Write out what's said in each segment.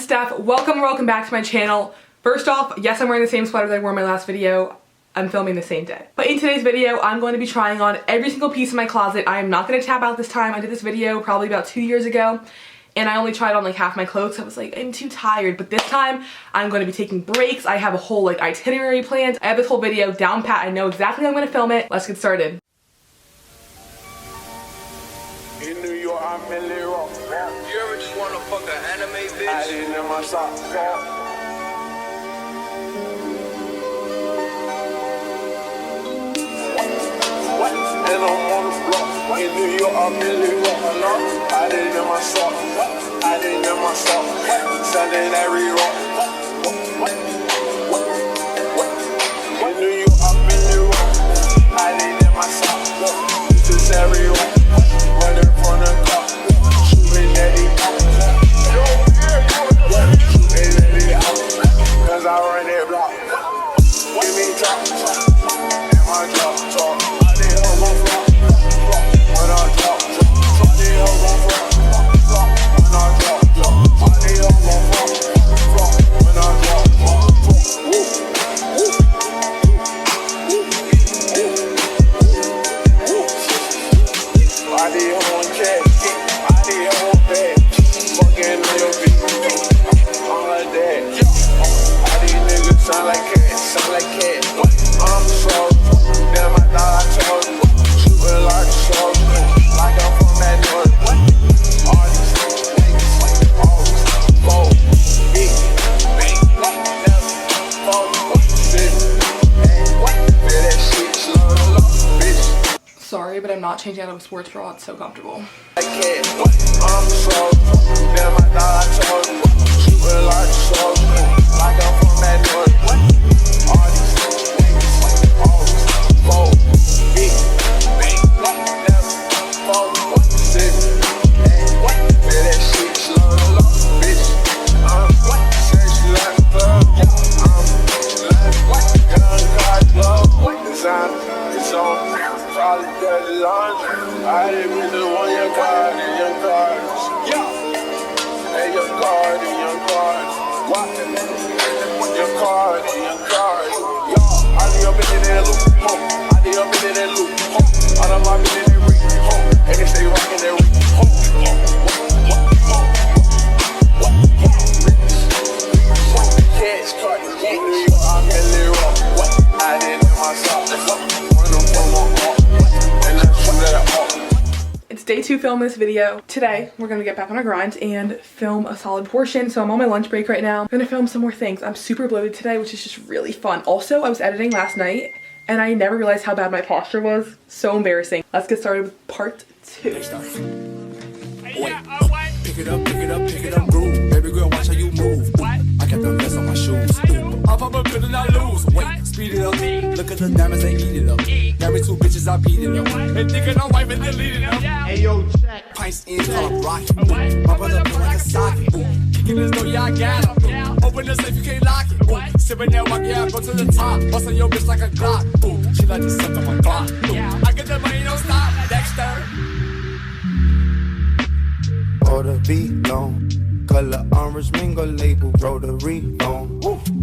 is Steph. Welcome back to my channel. First off, yes, I'm wearing the same sweater that I wore in my last video. I'm filming the same day. But in today's video, I'm going to be trying on every single piece in my closet. I am not going to tap out this time. I did this video probably about 2 years ago, and I only tried on like half my clothes. I was like, I'm too tired. But this time, I'm going to be taking breaks. I have a whole like itinerary planned. I have this whole video down pat. I know exactly how I'm going to film it. Let's get started. In New York, I'm in New York. You ever just wanna fuck an anime bitch? I didn't in my socks. And I'm on the block. In New York, I'm in New York. I didn't in my socks. I didn't in my socks. Selling every rock. In New York, I'm in New York. I didn't in my socks. Just every rock. Running from the cop. Shooting at the cause I run that block. Give me drop, and my drop, talk. I did her gon' flop, when I drop, I did her gon' flop, when I drop, I did her gon' flop, when I drop, I did her on cash, I did her on bag, fucking little bitch, on her dad. Sound like cat, I'm so damn, I thought I told you. Shooting like a soldier, like I'm from that north. All these niggas, always bold, big, never fold, shit. Feel that shit, slow, bitch. Sorry, but I'm not changing out of a sports bra. It's so comfortable. Like cat, I'm so damn, I thought I told you. Shooting like a soldier, like I'm from that north. I didn't really want your card in your cards. Yeah. Hey, your card in your cards. What? Your card in your cards. Yeah. I did up in that loop. I did up in that loop. All of my men in that ring. And they stay rocking that ring. Cash card. In New York, I'm in New York. I didn't have my socks. Run them from my heart. And I shoot that off. It's day 2 filming this video. Today, we're gonna get back on our grind and film a solid portion. So I'm on my lunch break right now. I'm gonna film some more things. I'm super bloated today, which is just really fun. Also, I was editing last night and I never realized how bad my posture was. So embarrassing. Let's get started with part 2. Wait, pick it up, groove. Baby girl, watch how you move. I got the rest on my shoes. I'll pop a pill and I lose. Wait, speed it up. Look at the diamonds, they eat it up. Married 2 bitches, I beat it up. And thinking I'm wife and deleting them. Hey yo, check. Pints in, call up rocket. My brother feel like a socket. Kicking this door, yeah, I got it. Open the safe, you can't lock it. Sipping that walk, yeah, go to the top. Bustin' your bitch like a Glock. She like to suck on my clock. I get the money, don't stop. Dexter. Order V long, color orange mango label, rotary phone.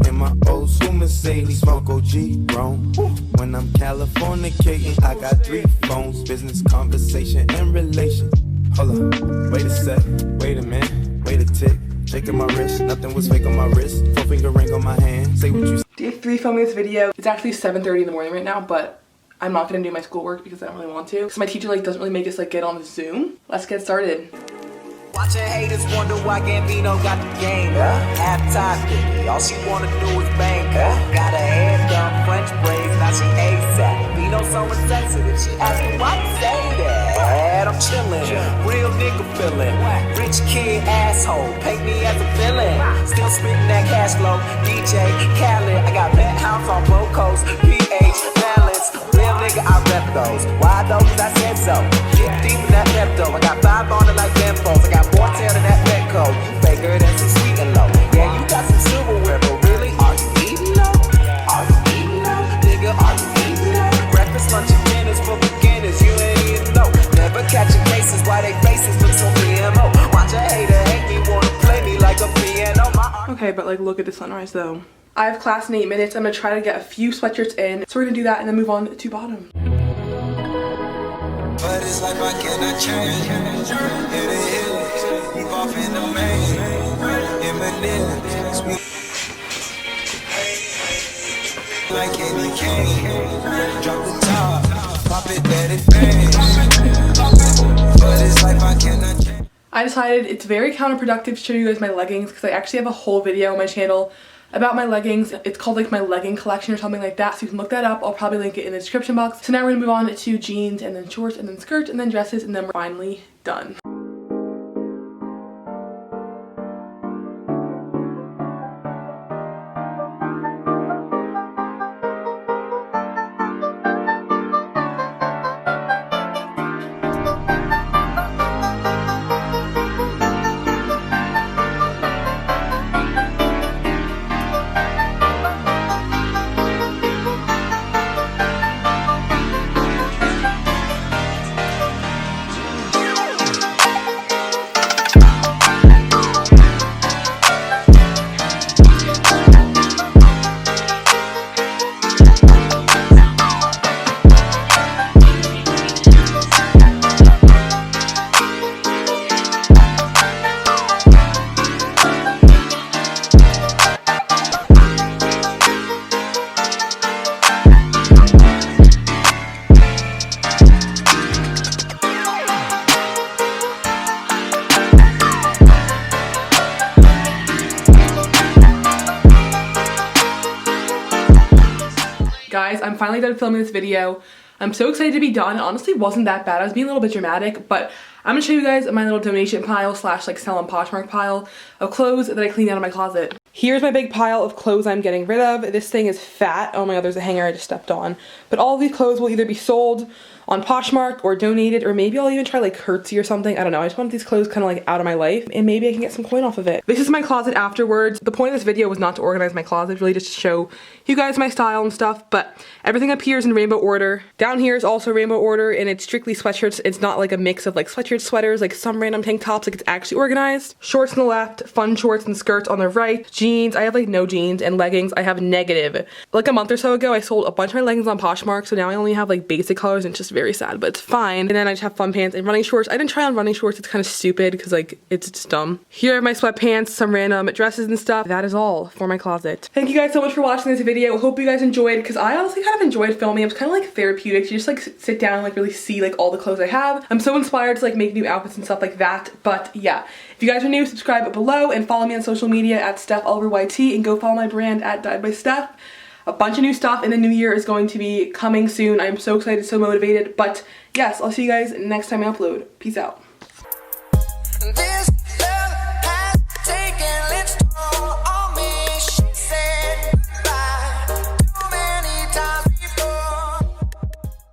In my old school Mercedes, smoke OG grown. When I'm Californicating, I got 3 phones, business, conversation, and relation. Hold up, wait a sec, wait a minute, wait a tick. Shaking my wrist, nothing was fake on my wrist. 4-finger ring on my hand, say what you. Day 3 filming this video. It's actually 7:30 in the morning right now, but I'm not gonna do my schoolwork because I don't really want to. Because my teacher like doesn't really make us like get on Zoom. Let's get started. Watching haters wonder why Gambino got the game. Half-time thingy, all she wanna do is bang. Got her hair done, French braids, now she ASAP. Bino so insensitive, she asked me why you say that. I'm chillin', real nigga feelin'. Rich kid asshole, paint me as a villain. Still spittin' that cash flow, DJ Khaled. I got penthouse on Bocos, PH, balance. Real nigga, I rep those. Why though? Cause I said so. Get deep in that Pepto. I got 5 on it like Bimbos. I got more tail than that Petco. You faker than some sweet and low. Yeah, you got some silverware, but really, are you eating low? Are you eating low? Nigga, are you eating low? Breakfast, lunch, and dinners for beginners. You ain't even know. Never catching cases, why they faces look so PMO. Watch a hater hate me, wanna play me like a piano. okay, but like look at the sunrise though. I have class in 8 minutes. I'm gonna try to get a few sweatshirts in. So we're gonna do that and then move on to bottom. But it's like I cannot change. Hit it, leave off in the main. Eminem, sweet like candy cane. Drop the top, pop it, let it bang. But it's like I cannot change. I decided it's very counterproductive to show you guys my leggings because I actually have a whole video on my channel about my leggings. It's called like my legging collection or something like that, so you can look that up. I'll probably link it in the description box. So now we're gonna move on to jeans and then shorts and then skirts and then dresses and then we're finally done. Guys, I'm finally done filming this video. I'm so excited to be done. It honestly wasn't that bad. I was being a little bit dramatic, but I'm gonna show you guys my little donation pile slash like sell on Poshmark pile of clothes that I cleaned out of my closet. Here's my big pile of clothes I'm getting rid of. This thing is fat. Oh my god, there's a hanger I just stepped on. But all of these clothes will either be sold on Poshmark or donated, or maybe I'll even try like Hertzy or something. I don't know. I just want these clothes kind of like out of my life and maybe I can get some coin off of it. This is my closet afterwards. The point of this video was not to organize my closet, really just to show you guys my style and stuff, but everything up here is in rainbow order. Down here is also rainbow order and it's strictly sweatshirts. It's not like a mix of like sweatshirts, sweaters, like some random tank tops, like it's actually organized. Shorts on the left, fun shorts and skirts on the right. Jeans, I have like no jeans, and leggings, I have negative. Like a month or so ago, I sold a bunch of my leggings on Poshmark, so now I only have like basic colors and it's just very sad, but it's fine. And then I just have fun pants and running shorts. I didn't try on running shorts, it's kind of stupid because like it's just dumb. Here are my sweatpants, some random dresses and stuff. That is all for my closet. Thank you guys so much for watching this video. Hope you guys enjoyed because I honestly kind of enjoyed filming. It was kind of like therapeutic to just like sit down and like really see like all the clothes I have. I'm so inspired to like make new outfits and stuff like that. But yeah, if you guys are new, subscribe below and follow me on social media at Steph Oliver YT and go follow my brand at Dyed by Steph. A bunch of new stuff in the new year is going to be coming soon. I'm so excited, so motivated. But yes, I'll see you guys next time I upload. Peace out.